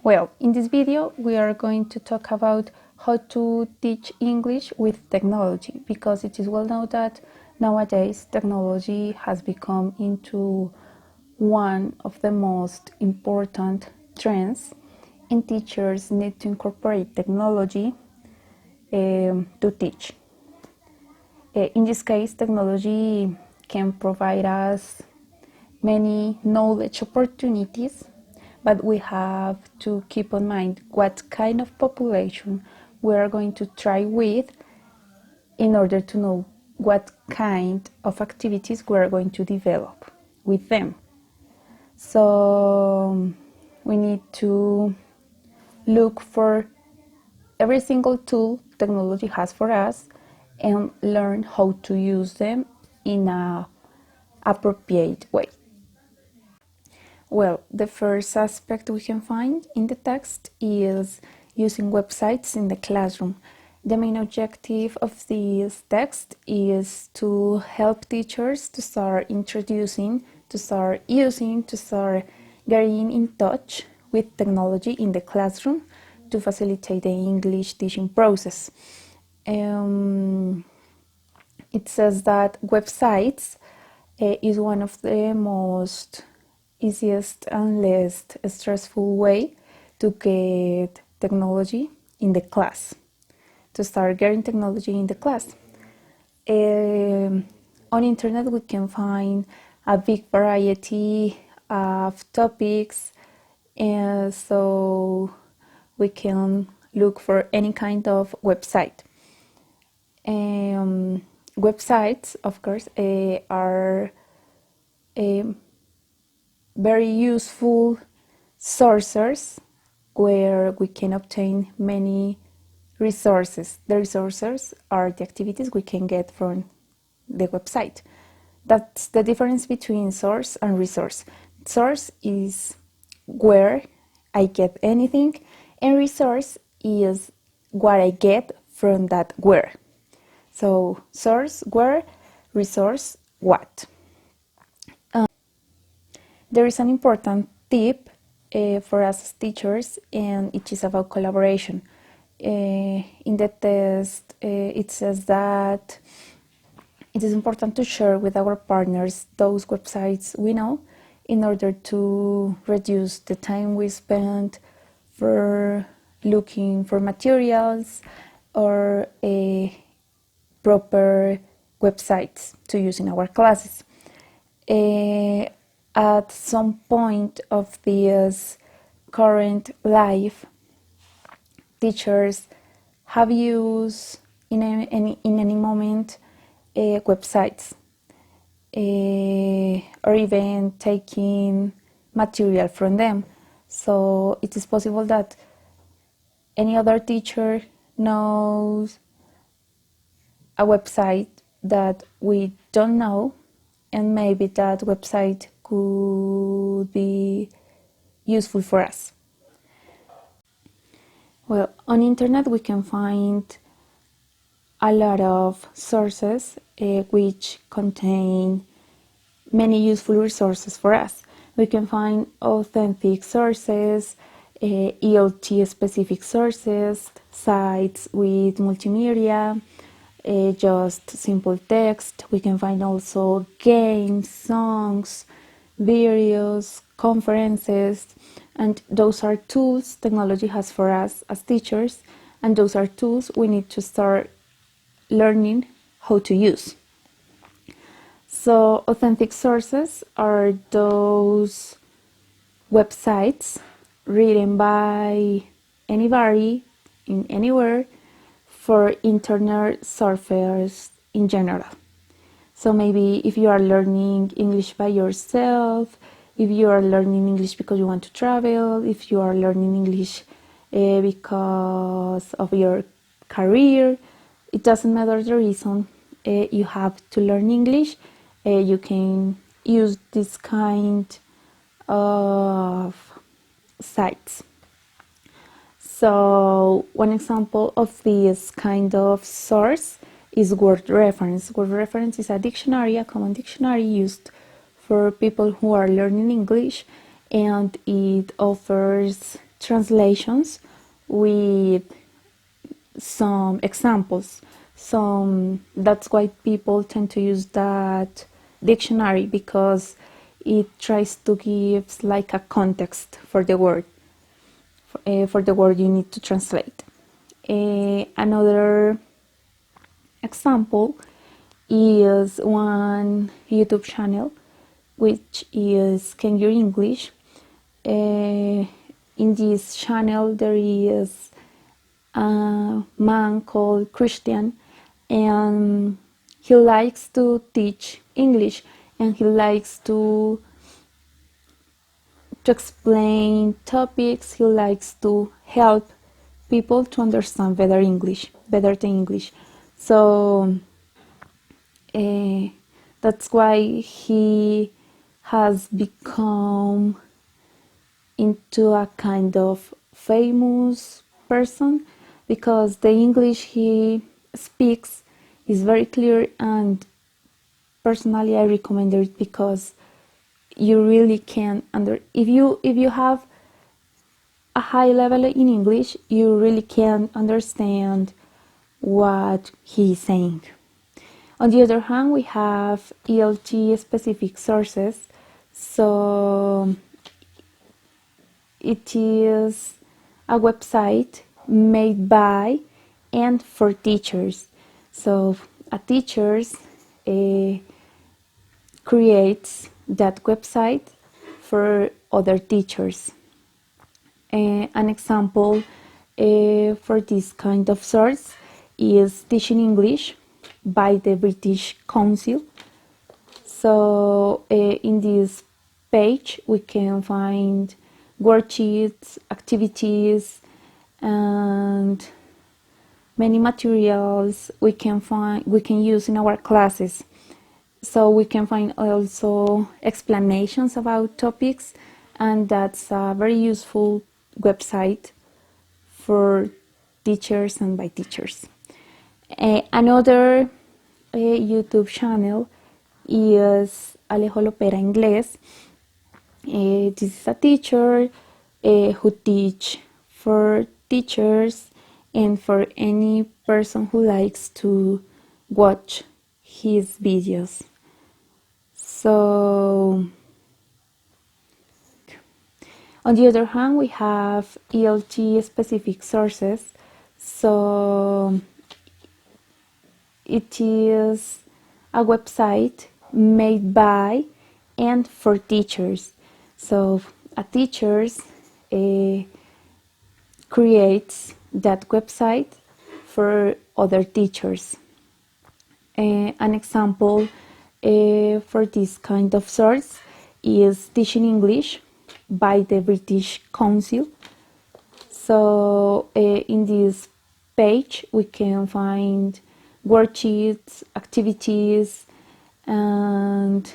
Well, in this video we are going to talk about how to teach English with technology, because it is well known that nowadays technology has become into one of the most important trends, and teachers need to incorporate technology to teach. In this case, technology can provide us many knowledge opportunities, but we have to keep in mind what kind of population we are going to try with in order to know what kind of activities we are going to develop with them. So we need to look for every single tool technology has for us and learn how to use them in an appropriate way. Well, the first aspect we can find in the text is using websites in the classroom. The main objective of this text is to help teachers to start introducing, to start using, to start getting in touch with technology in the classroom to facilitate the English teaching process. It says that websites is one of the most easiest and least stressful way to get technology in the class, to start getting technology in the class. On internet we can find a big variety of topics, and so we can look for any kind of website. Websites, of course, are very useful sources where we can obtain many resources. The resources are the activities we can get from the website. That's the difference between source and resource. Source is where I get anything, and resource is what I get from that where. So source where, resource what. There is an important tip for us as teachers, and it is about collaboration. In the test, it says that it is important to share with our partners those websites we know in order to reduce the time we spend for looking for materials or proper websites to use in our classes. At some point of this current life, teachers have used in any moment websites or even taking material from them. So it is possible that any other teacher knows a website that we don't know, and maybe that website could be useful for us. Well, on internet we can find a lot of sources which contain many useful resources for us. We can find authentic sources, ELT specific sources, sites with multimedia, just simple text. We can find also games, songs, videos, conferences, and those are tools technology has for us as teachers, and those are tools we need to start learning how to use. So authentic sources are those websites written by anybody in anywhere for internet surfers in general. So maybe if you are learning English by yourself, if you are learning English because you want to travel, if you are learning English because of your career, it doesn't matter the reason you have to learn English, you can use this kind of sites. So one example of this kind of source is Word Reference. Word Reference is a dictionary, a common dictionary used for people who are learning English, and it offers translations with some examples. That's why people tend to use that dictionary, because it tries to give like a context for the word, for the word you need to translate. Another example is one YouTube channel, which is Can You English. In this channel there is a man called Christian, and he likes to teach English, and he likes to explain topics. He likes to help people to understand better the English. So that's why he has become into a kind of famous person, because the English he speaks is very clear, and personally I recommend it, because you really can if you have a high level in English, you really can understand what he is saying. On the other hand, we have ELT specific sources. So it is a website made by and for teachers. So a teacher creates that website for other teachers. An example for this kind of source is Teaching English by the British Council. So in this page we can find worksheets, activities, and many materials we can use in our classes. So we can find also explanations about topics, and that's a very useful website for teachers and by teachers. Another YouTube channel is Alejo Lopera Inglés. This is a teacher who teach for teachers and for any person who likes to watch his videos. So on the other hand, we have ELT specific sources. So it is a website made by and for teachers. So a teacher creates that website for other teachers. An example for this kind of source is Teaching English by the British Council. So in this page we can find worksheets, activities, and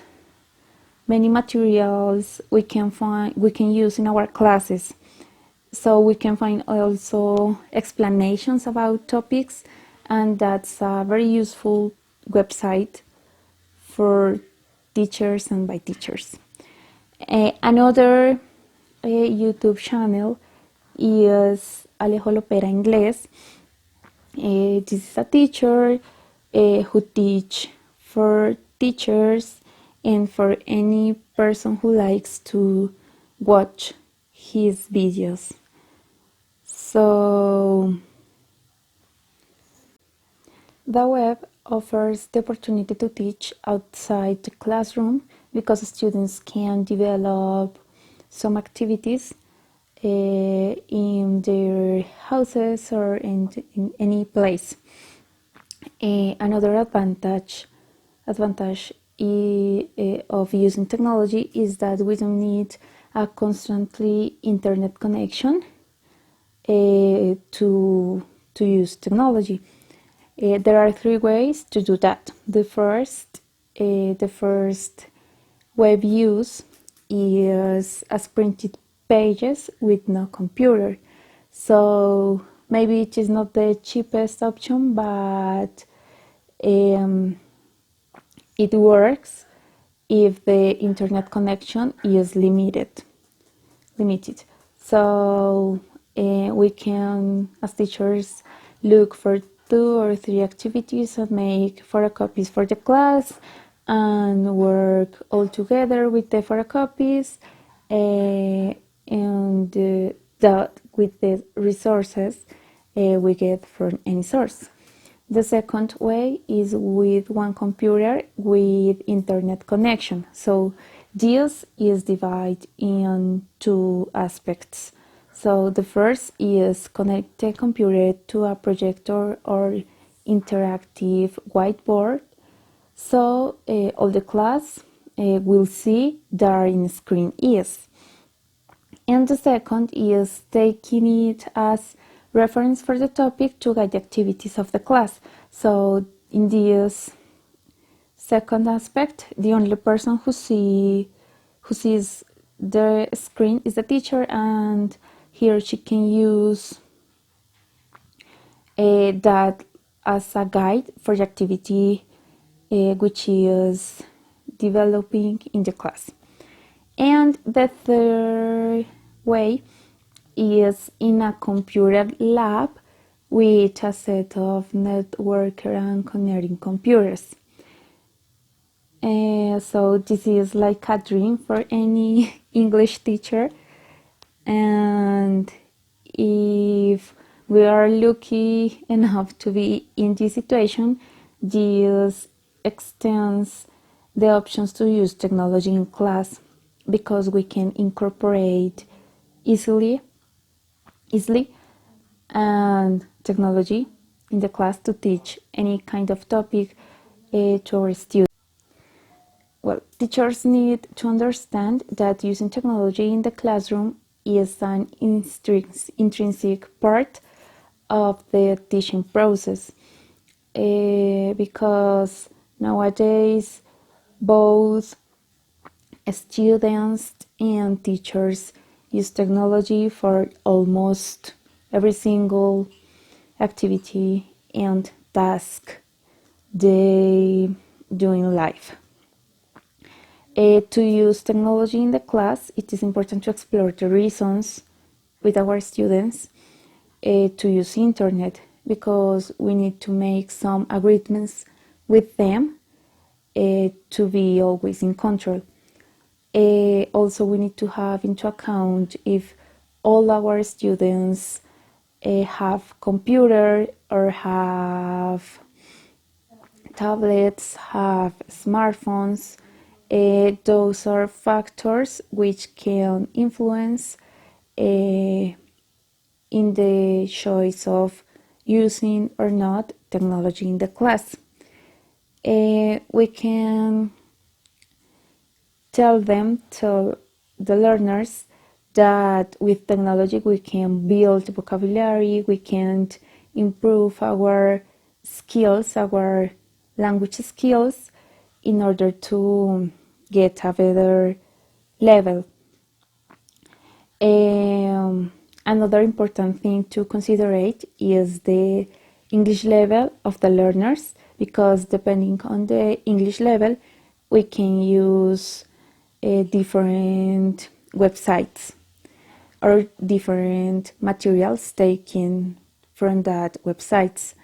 many materials we can use in our classes. So we can find also explanations about topics, and that's a very useful website for teachers and by teachers. Another YouTube channel is Alejo Lopera Inglés. This is a teacher who teach for teachers and for any person who likes to watch his videos. So the web offers the opportunity to teach outside the classroom, because students can develop some activities in their houses or in any place. Another advantage of using technology is that we don't need a constantly internet connection to use technology. There are 3 ways to do that. The first web use is as printed pages with no computer. So maybe it is not the cheapest option, but it works if the internet connection is limited. So we can, as teachers, look for 2 or 3 activities and make photocopies for the class and work all together with the photocopies and that with the resources we get from any source. The second way is with one computer with internet connection. So this is divided in 2 aspects. So the first is connect the computer to a projector or interactive whiteboard. So all the class will see that in screen is. And the second is taking it as reference for the topic to guide the activities of the class. So in this second aspect, the only person who sees the screen is the teacher, and he or she can use that as a guide for the activity which is developing in the class. And the third way is in a computer lab with a set of networker and connecting computers. So this is like a dream for any English teacher, and if we are lucky enough to be in this situation, this extends the options to use technology in class, because we can incorporate easily and technology in the class to teach any kind of topic to our students. Well, teachers need to understand that using technology in the classroom is an intrinsic part of the teaching process, because nowadays both students and teachers use technology for almost every single activity and task they do in life. To use technology in the class, it is important to explore the reasons with our students to use internet, because we need to make some agreements with them to be always in control. Also, we need to have into account if all our students have computer or have tablets, have smartphones. Those are factors which can influence in the choice of using or not technology in the class. We can tell the learners that with technology we can build vocabulary, we can improve our skills, our language skills, in order to get a better level. Another important thing to consider is the English level of the learners, because depending on the English level, we can use different websites or different materials taken from that websites.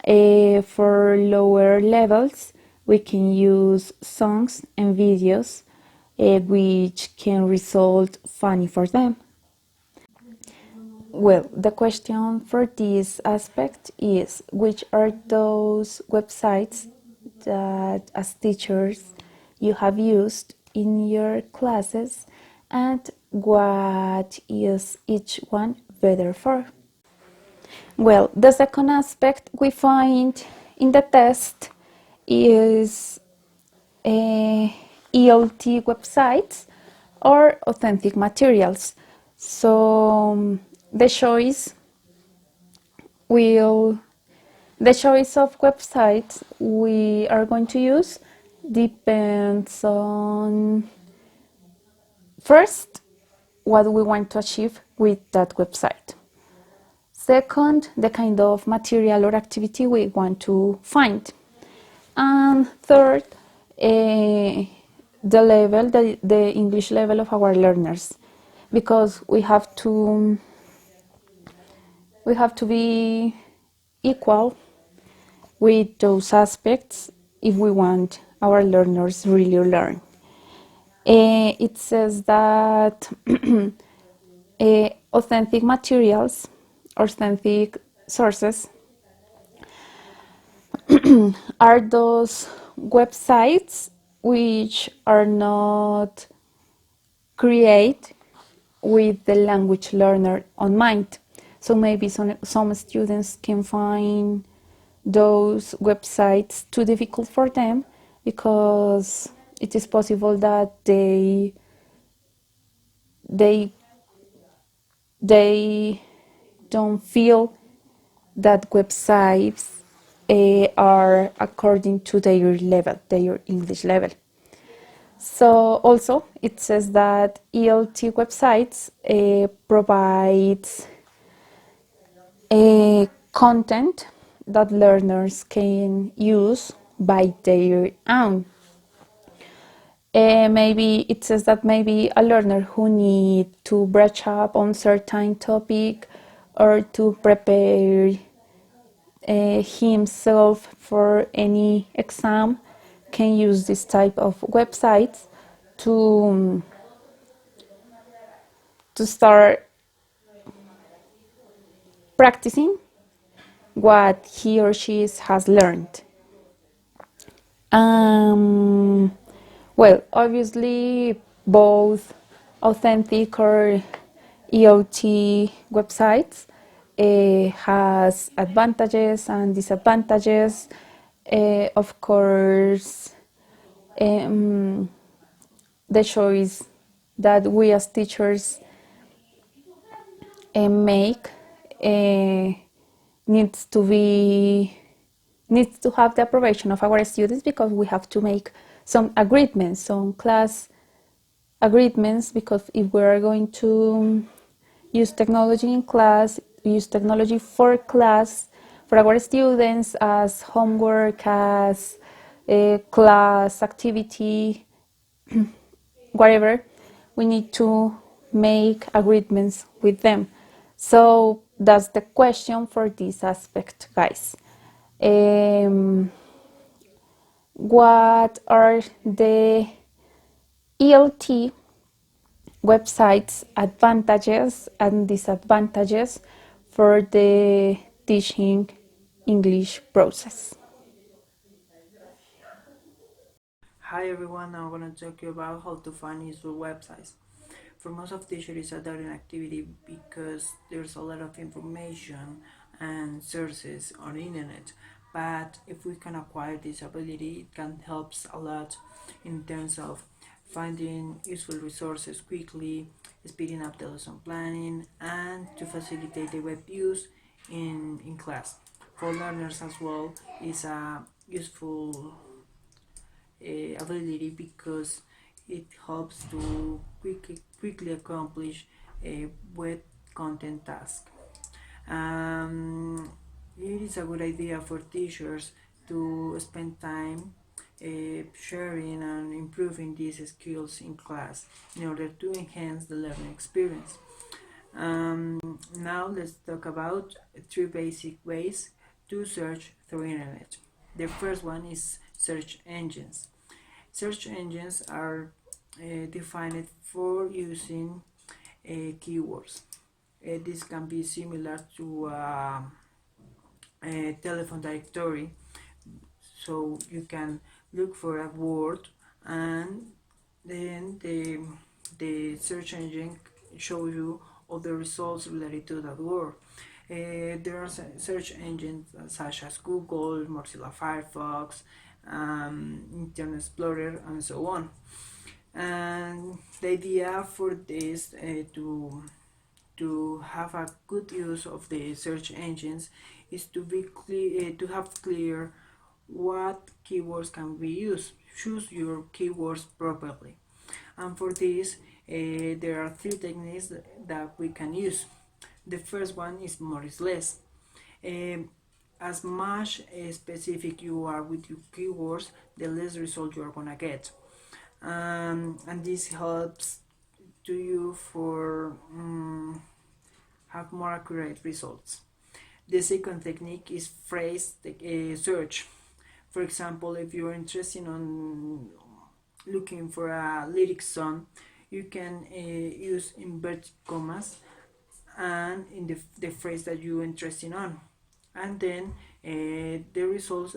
For lower levels, we can use songs and videos which can result funny for them. Well, the question for this aspect is, which are those websites that as teachers you have used in your classes, and what is each one better for? Well, the second aspect we find in the test is ELT websites or authentic materials. So the choice of websites we are going to use depends on, first, what we want to achieve with that website. Second, the kind of material or activity we want to find. And third, the English level of our learners. because we have to be equal with those aspects if we want our learners really learn. It says that authentic materials, authentic sources are those websites which are not created with the language learner on mind. So maybe some students can find those websites too difficult for them because it is possible that they don't feel that websites are according to their level, their English level. So also it says that ELT websites provide content that learners can use by their own. Maybe it says that maybe a learner who need to brush up on certain topic or to prepare himself for any exam can use this type of websites to start practicing what he or she has learned. Well, obviously, both authentic or EOT websites has advantages and disadvantages. Of course, the choice that we as teachers make needs to have the approbation of our students, because we have to make some agreements, some class agreements, because if we are going to use technology in class, use technology for class, for our students as homework, as a class activity, whatever, we need to make agreements with them. So that's the question for this aspect, guys. What are the ELT websites' advantages and disadvantages for the teaching English process? Hi everyone, I'm going to talk to you about how to find useful websites. For most of teachers, it's a daily activity because there's a lot of information and sources on the internet. But if we can acquire this ability, it can help a lot in terms of finding useful resources quickly, speeding up the lesson planning, and to facilitate the web use in class. For learners as well, is a useful ability because it helps to quickly accomplish a web content task. It is a good idea for teachers to spend time sharing and improving these skills in class in order to enhance the learning experience. Now let's talk about three basic ways to search through internet. The first one is search engines. Search engines are defined for using keywords. This can be similar to a telephone directory, so you can look for a word and then the search engine shows you all the results related to that word. There are search engines such as Google, Mozilla Firefox, Internet Explorer, and so on. And the idea for this to have a good use of the search engines is to be clear, to have clear what keywords can be used. Choose your keywords properly. And for this, there are three techniques that we can use. The first one is more is less. As much specific you are with your keywords, the less result you are gonna get. And this helps to you for have more accurate results. The second technique is phrase search. For example, if you're interested on looking for a lyric song, you can use inverted commas and in the phrase that you're interested on, and then the results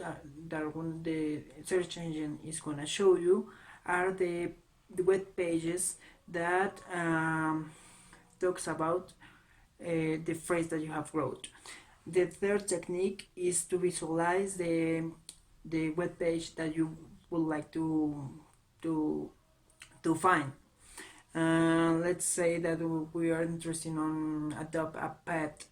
that the search engine is going to show you are the web pages that talks about the phrase that you have wrote. The third technique is to visualize the web page that you would like to find. Let's say that we are interested on adopt a pet,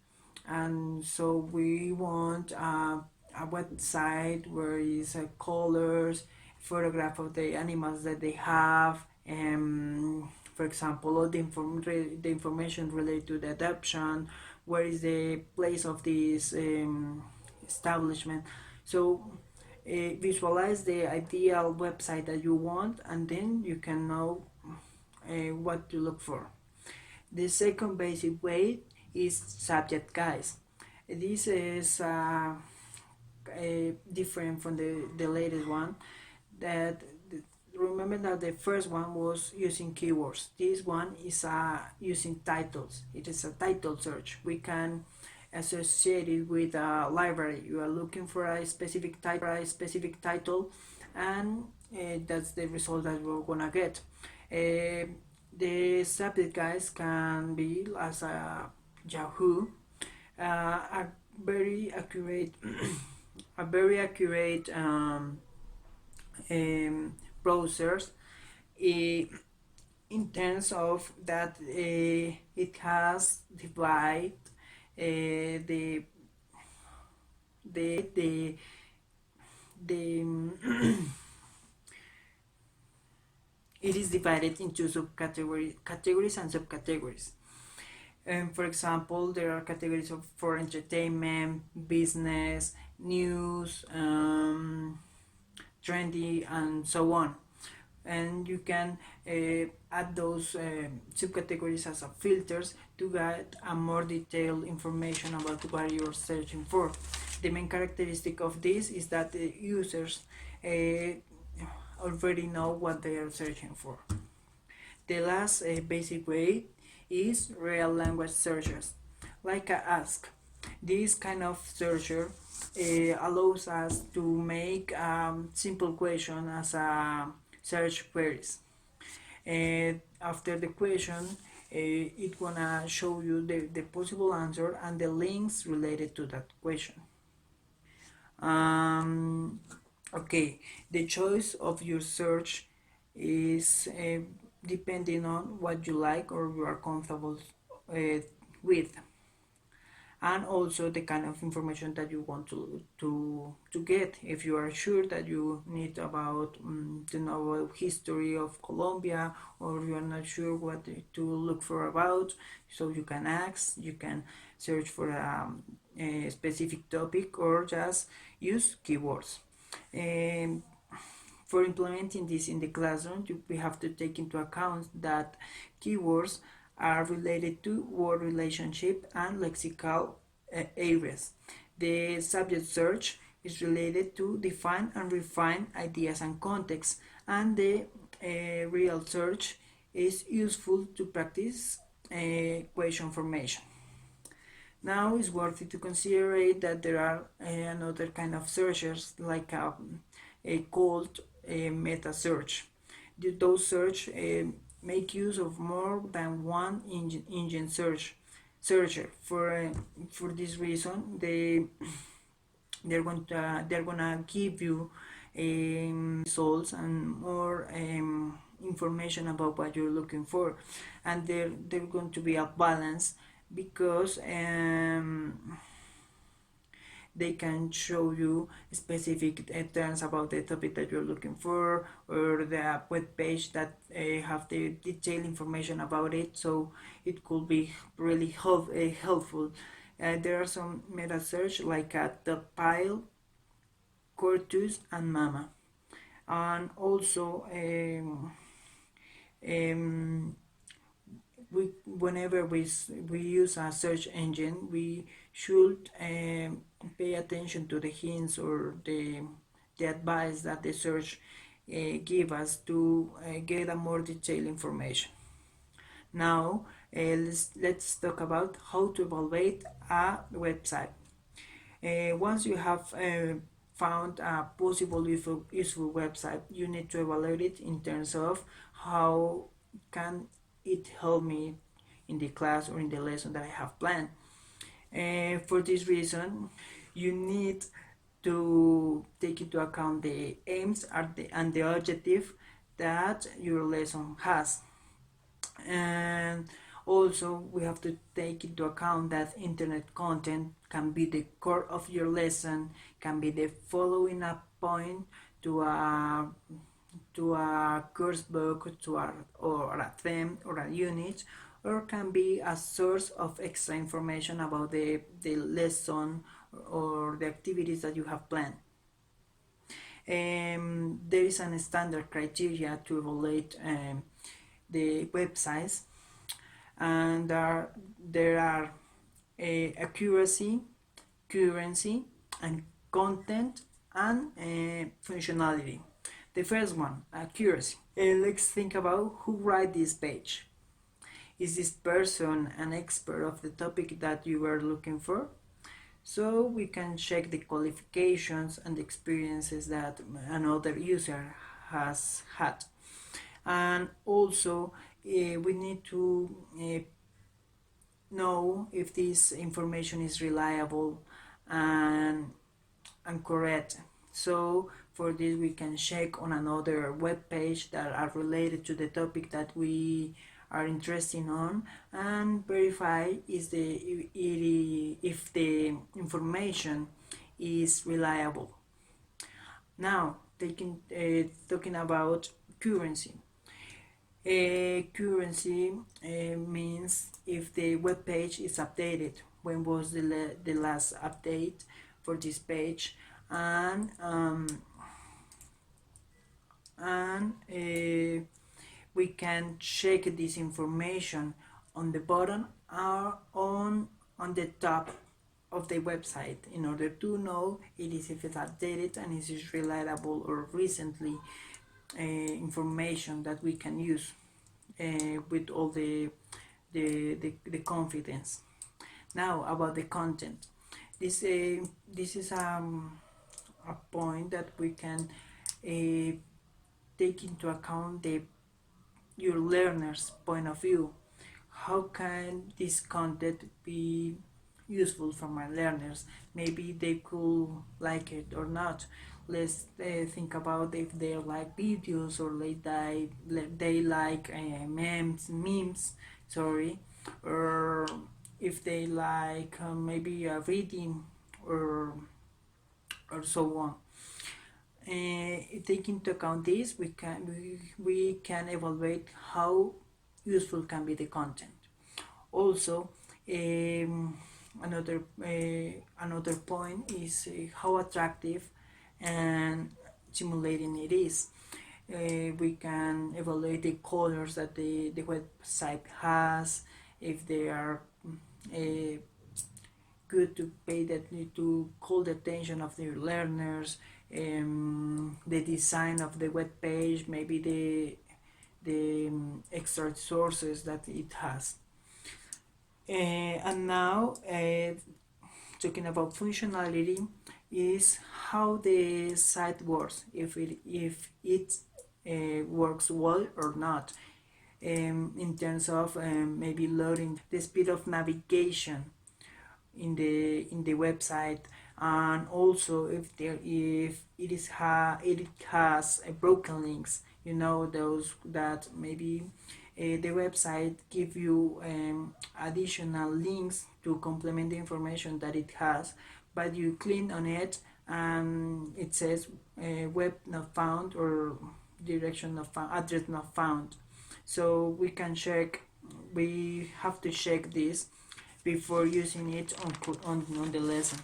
and so we want a website where is colors, photograph of the animals that they have, for example, all the information related to the adoption, where is the place of this establishment. So visualize the ideal website that you want, and then you can know what to look for. The second basic way is subject guides. This is different from the latest one. That remember that the first one was using keywords. This one is using titles. It is a title search. We can associate it with a library. You are looking for a specific title, and that's the result that we're gonna get. The subject guides can be as a Yahoo, a very accurate, a very accurate browsers. In terms of that, it has divided the it is divided into categories and subcategories. For example, there are categories for entertainment, business, news, trendy, and so on. And you can add those subcategories as filters to get a more detailed information about what you're searching for. The main characteristic of this is that the users already know what they are searching for. The last basic way is real language searches, like Ask. This kind of searcher allows us to make simple question as a search queries. After the question, it's gonna show you the possible answer and the links related to that question. Okay, the choice of your search is depending on what you like or you are comfortable with, and also the kind of information that you want to get. If you are sure that you need about to know history of Colombia, or you are not sure what to look for about, so you can ask, you can search for a specific topic, or just use keywords. For implementing this in the classroom, we have to take into account that keywords are related to word relationship and lexical areas. The subject search is related to define and refine ideas and context, and the real search is useful to practice question formation. Now it's worth it to consider that there are another kind of searches, like a called meta search. Those search make use of more than one engine searcher. For this reason, they're gonna give you results and more information about what you're looking for, and they're going to be a balance, because they can show you specific terms about the topic that you're looking for, or the web page that have the detailed information about it, so it could be really helpful. There are some meta search like Dotpile, Quartus, and Mama, and also whenever we use a search engine, we should pay attention to the hints or the advice that the search give us to get a more detailed information. Now let's talk about how to evaluate a website. Once you have found a possible useful website, you need to evaluate it in terms of how can it help me in the class or in the lesson that I have planned. For this reason, you need to take into account the aims and the objective that your lesson has. And also we have to take into account that internet content can be the core of your lesson, can be the following up point to a course book, or a theme or a unit, or can be a source of extra information about the lesson or the activities that you have planned. There is a standard criteria to evaluate the websites, and there are accuracy, currency, and content and functionality. The first one, accuracy. Let's think about who write this page. Is this person an expert of the topic that you were looking for? So we can check the qualifications and experiences that another user has had. And also we need to know if this information is reliable and correct. So for this we can check on another web page that are related to the topic that we are interested on, and verify if the information is reliable. Now talking about currency. Currency means if the web page is updated, when was the last update for this page, and we can check this information on the bottom or on the top of the website in order to know if it's updated and it is reliable or recently information that we can use with all the confidence. Now about the content. This is a point that we can take into account your learner's point of view. How can this content be useful for my learners? Maybe they could like it or not. Let's think about if they like videos, or they like memes, or if they like maybe reading or so on. Taking into account this, we can evaluate how useful can be the content. Also, another point is how attractive and stimulating it is. We can evaluate the colors that the website has, if they are good to call the attention of their learners, the design of the web page, maybe the extra sources that it has. And now talking about functionality is how the site works, if it works well or not, in terms of maybe loading, the speed of navigation in the website, and also if it has broken links, those that maybe the website give you additional links to complement the information that it has, but you click on it and it says web not found, or direction not found, address not found. So we have to check this before using it on the lesson.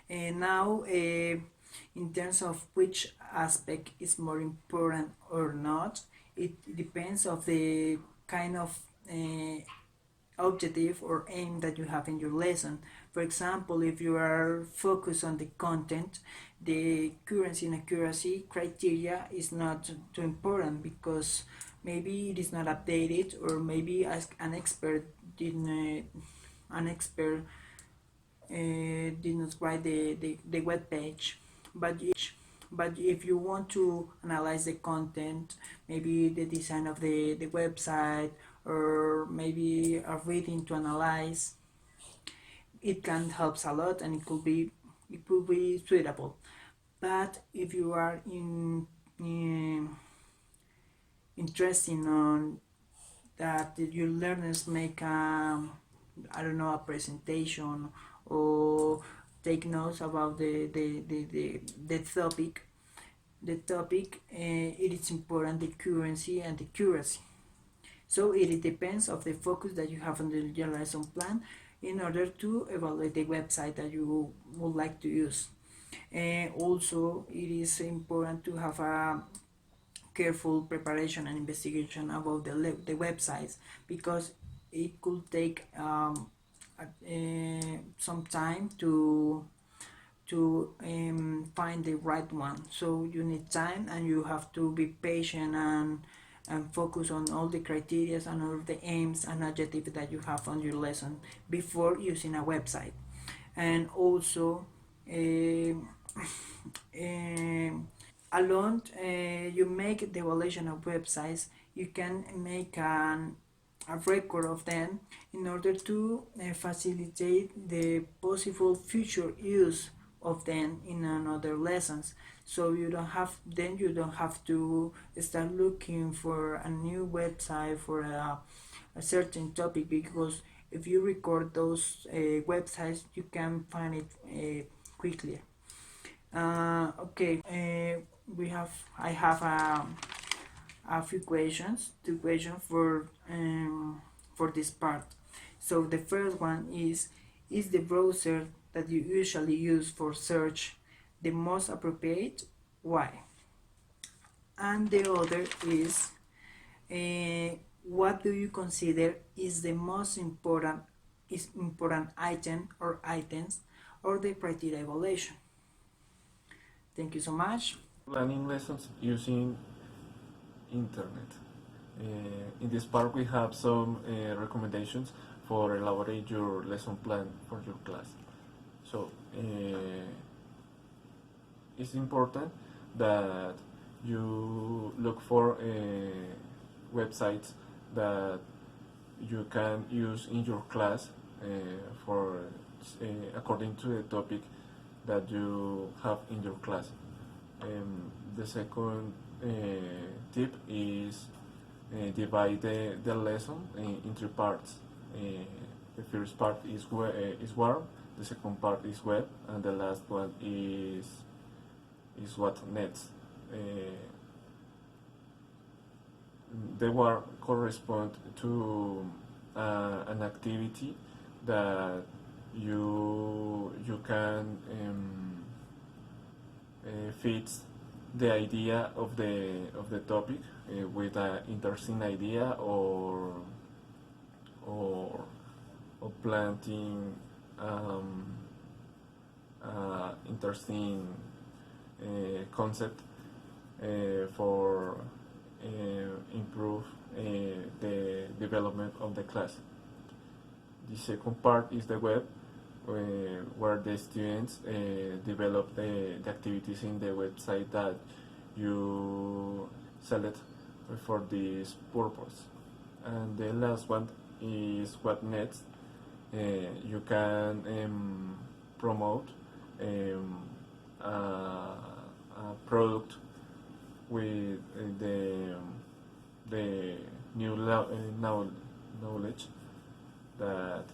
And now in terms of which aspect is more important or not, it depends of the kind of objective or aim that you have in your lesson. For example, if you are focused on the content, the accuracy and accuracy criteria is not too important because maybe it is not updated, or maybe as an expert didn't an expert did not write the web page. But if you want to analyze the content, maybe the design of the website, or maybe a reading to analyze, it can help a lot, and it could be suitable. But if you are interested on that your learners make I don't know, a presentation, or take notes about the topic, it is important the currency and the accuracy. So it depends of the focus that you have on your lesson plan in order to evaluate the website that you would like to use. Also, it is important to have a careful preparation and investigation about the websites, because it could take some time to find the right one. So you need time, and you have to be patient and focus on all the criteria and all the aims and objectives that you have on your lesson before using a website. And also along you make the evaluation of websites, you can make a record of them in order to facilitate the possible future use of them in another lessons. So you don't have to start looking for a new website for a certain topic, because if you record those websites, you can find it quickly. Okay, I have a few questions, two questions for this part. So the first one is the browser that you usually use for search the most appropriate? Why? And the other is what do you consider is the most important item or items or the criteria evaluation? Thank you so much. Planning lessons using internet. In this part we have some recommendations for elaborate your lesson plan for your class. So it's important that you look for websites that you can use in your class for according to the topic that you have in your class. The second tip is divide the lesson in three parts. The first part is warm, the second part is web, and the last one is what next. The warm correspond to an activity that you can fit the idea of the topic with an interesting idea or planting interesting concept for improve the development of the class. The second part is the web, where the students develop the activities in the website that you select for this purpose. And the last one is what next. You can promote a product with the new knowledge that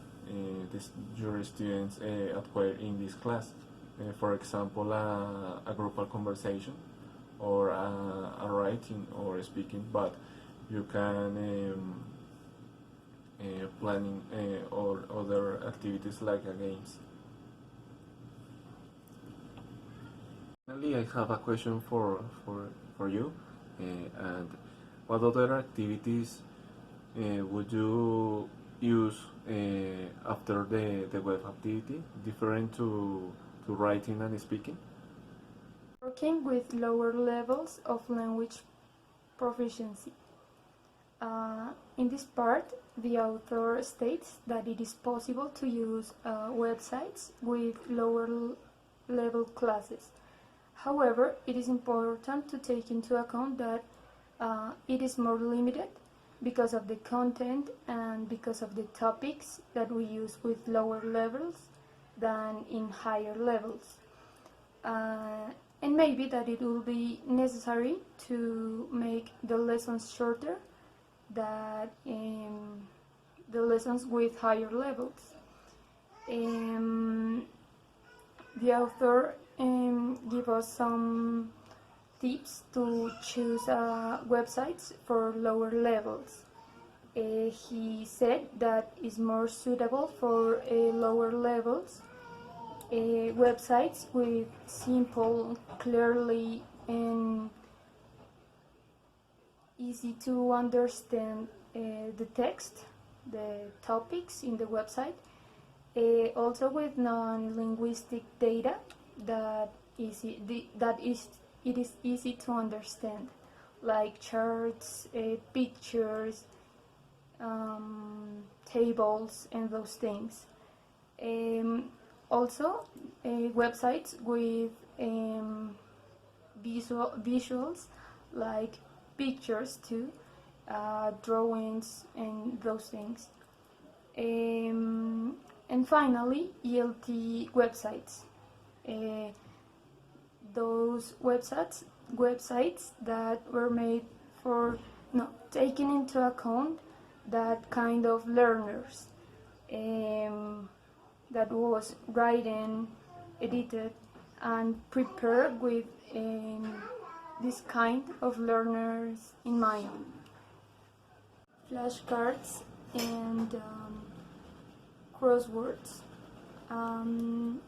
your students acquire in this class. For example, a group conversation, or a writing or speaking, but you can planning or other activities like games. Finally, I have a question for you. And what other activities would you use after the web activity, different to writing and speaking? Working with lower levels of language proficiency. In this part, the author states that it is possible to use websites with lower level classes. However, it is important to take into account that it is more limited because of the content and because of the topics that we use with lower levels than in higher levels. And maybe that it will be necessary to make the lessons shorter than the lessons with higher levels. The author give us some tips to choose websites for lower levels. He said that is more suitable for lower levels websites with simple, clearly and easy to understand the text, the topics in the website, also with non-linguistic data that it is easy to understand, like charts, pictures, tables, and those things. Also, websites with visuals like pictures too, drawings, and those things. And finally, ELT websites. Those websites that were made for taking into account that kind of learners. That was written, edited, and prepared with this kind of learners in mind. Flashcards and crosswords.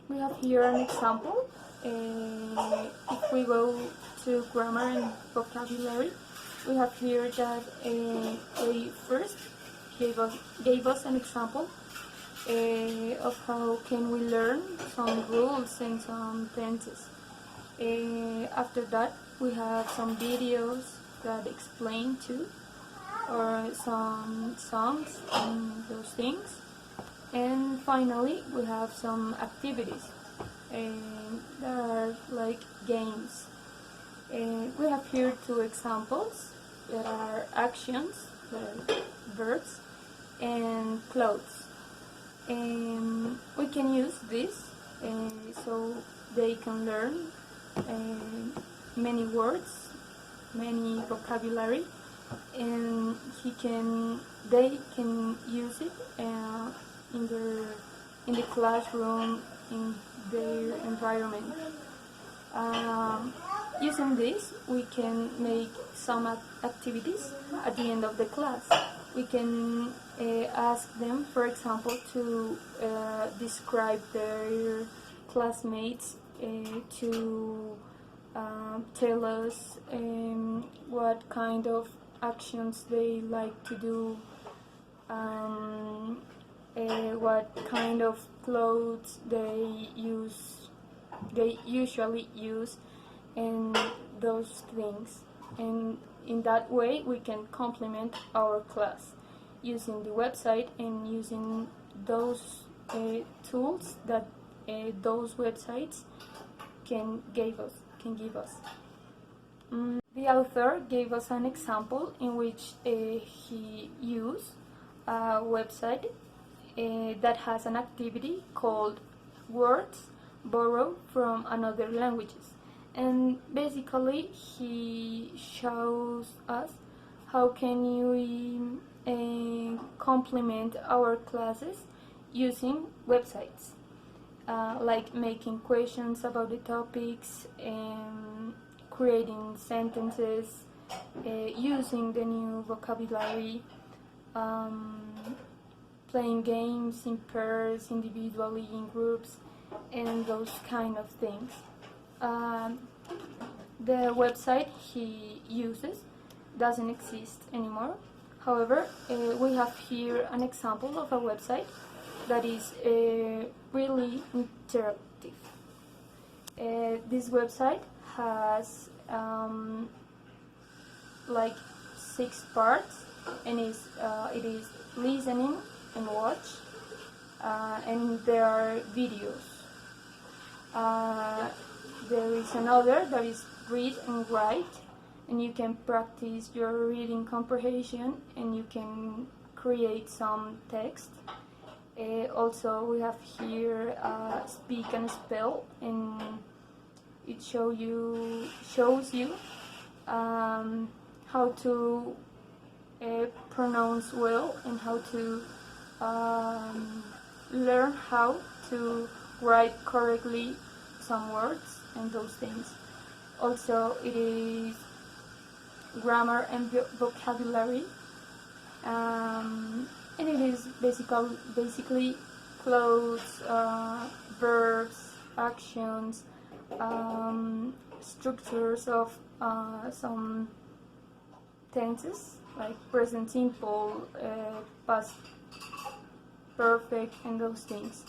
We have here an example. If we go to grammar and vocabulary, we have here that they first gave us an example of how can we learn some rules and some tenses. After that, we have some videos that explain too, or some songs and those things. And finally, we have some activities that are like games. We have here two examples that are actions, verbs, and clothes. We can use this so they can learn many words, many vocabulary, and they can use it in the classroom, in their environment. Using this, we can make some activities at the end of the class. We can ask them, for example, to describe their classmates, to tell us what kind of actions they like to do, what kind of clothes they usually use, and those things. And in that way, we can complement our class using the website and using those tools that those websites can give us. The author gave us an example in which he used a website that has an activity called Words Borrowed from Another Languages. And basically, he shows us how can we complement our classes using websites, like making questions about the topics, and creating sentences, using the new vocabulary, playing games in pairs, individually, in groups, and those kind of things. The website he uses doesn't exist anymore. However, we have here an example of a website that is really interactive. This website has like 6 parts, and it is listening and watch, and there are videos. There is another that is read and write, and you can practice your reading comprehension, and you can create some text. Also, we have here speak and spell, and it shows you how to pronounce well, and how to learn how to write correctly some words and those things. Also, it is grammar and vocabulary, and it is basically clothes, verbs, actions, structures of some tenses like present simple, past perfect, and those things.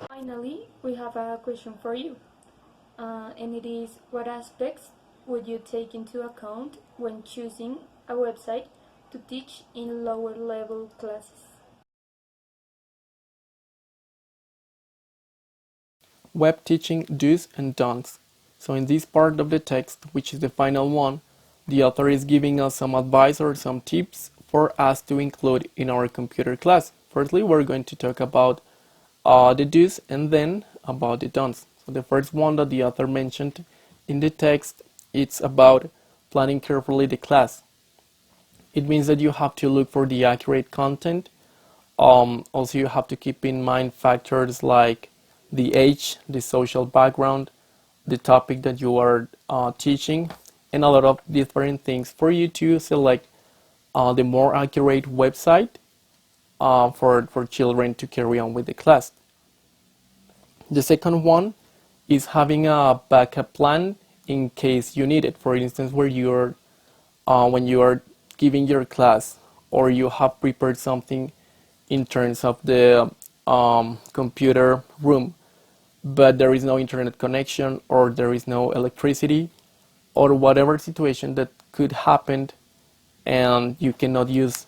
Finally, we have a question for you, and it is: what aspects would you take into account when choosing a website to teach in lower level classes? Web teaching do's and don'ts. So in this part of the text, which is the final one, the author is giving us some advice or some tips for us to include in our computer class. Firstly, we're going to talk about the do's and then about the don'ts. So the first one that the author mentioned in the text, it's about planning carefully the class. It means that you have to look for the accurate content. Also, you have to keep in mind factors like the age, the social background, the topic that you are teaching, and a lot of different things for you to select the more accurate website for children to carry on with the class. The second one is having a backup plan in case you need it. For instance, when you are giving your class, or you have prepared something in terms of the computer room, but there is no internet connection, or there is no electricity, or whatever situation that could happen, and you cannot use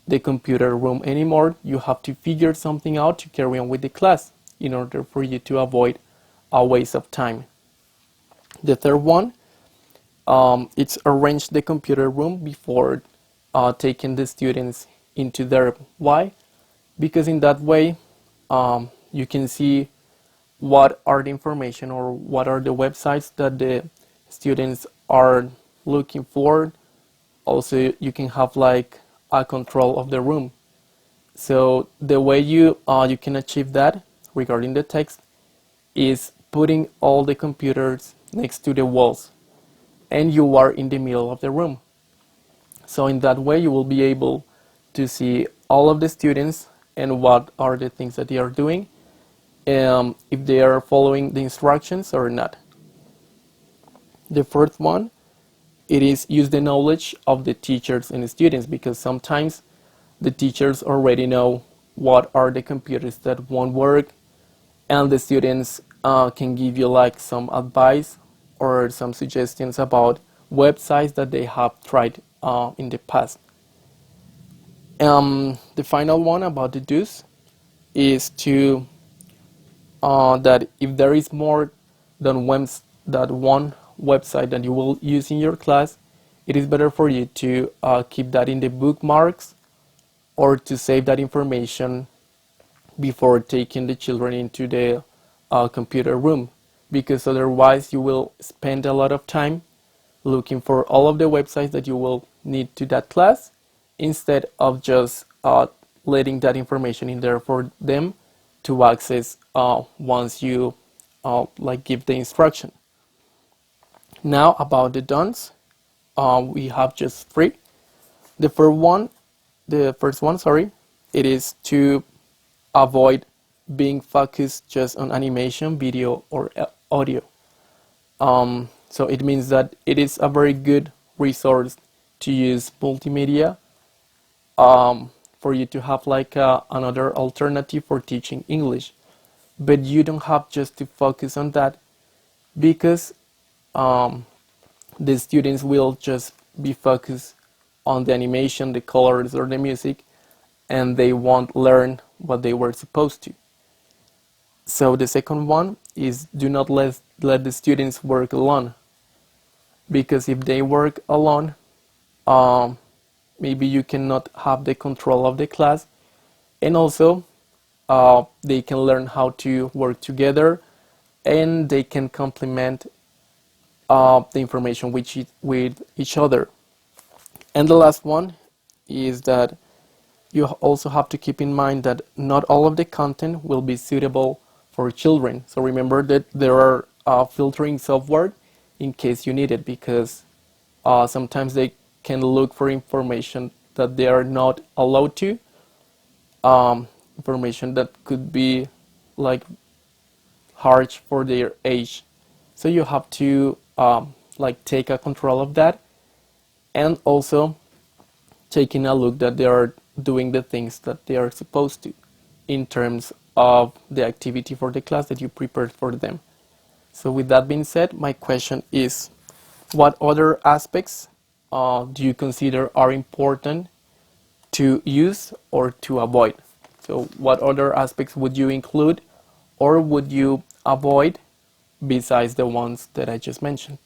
the computer room anymore, you have to figure something out to carry on with the class in order for you to avoid a waste of time. The third one, it's arrange the computer room before taking the students into there. Why? Because in that way you can see what are the information or what are the websites that the students are looking for. Also, you can have like a control of the room. So the way you can achieve that regarding the text is putting all the computers next to the walls, and you are in the middle of the room. So in that way you will be able to see all of the students and what are the things that they are doing, if they are following the instructions or not. The fourth one, it is use the knowledge of the teachers and the students, because sometimes the teachers already know what are the computers that won't work, and the students can give you like some advice or some suggestions about websites that they have tried in the past. The final one about the do's is to that if there is more than one website that you will use in your class, it is better for you to keep that in the bookmarks, or to save that information before taking the children into the computer room, because otherwise you will spend a lot of time looking for all of the websites that you will need to that class, instead of just letting that information in there for them to access once you like give the instruction. Now about the don'ts, we have just 3. The first one, it is to avoid being focused just on animation, video, or audio. So it means that it is a very good resource to use multimedia for you to have like another alternative for teaching English. But you don't have just to focus on that, because the students will just be focused on the animation, the colors, or the music, and they won't learn what they were supposed to. So the second one is, do not let the students work alone, because if they work alone, maybe you cannot have the control of the class, and also they can learn how to work together, and they can complement the information with each other. And the last one is that you also have to keep in mind that not all of the content will be suitable for children. So remember that there are filtering software in case you need it, because sometimes they can look for information that they are not allowed to, information that could be like harsh for their age. So you have to like take a control of that, and also taking a look that they are doing the things that they are supposed to in terms of the activity for the class that you prepared for them. So with that being said, my question is, what other aspects do you consider are important to use or to avoid? So what other aspects would you include or would you avoid besides the ones that I just mentioned?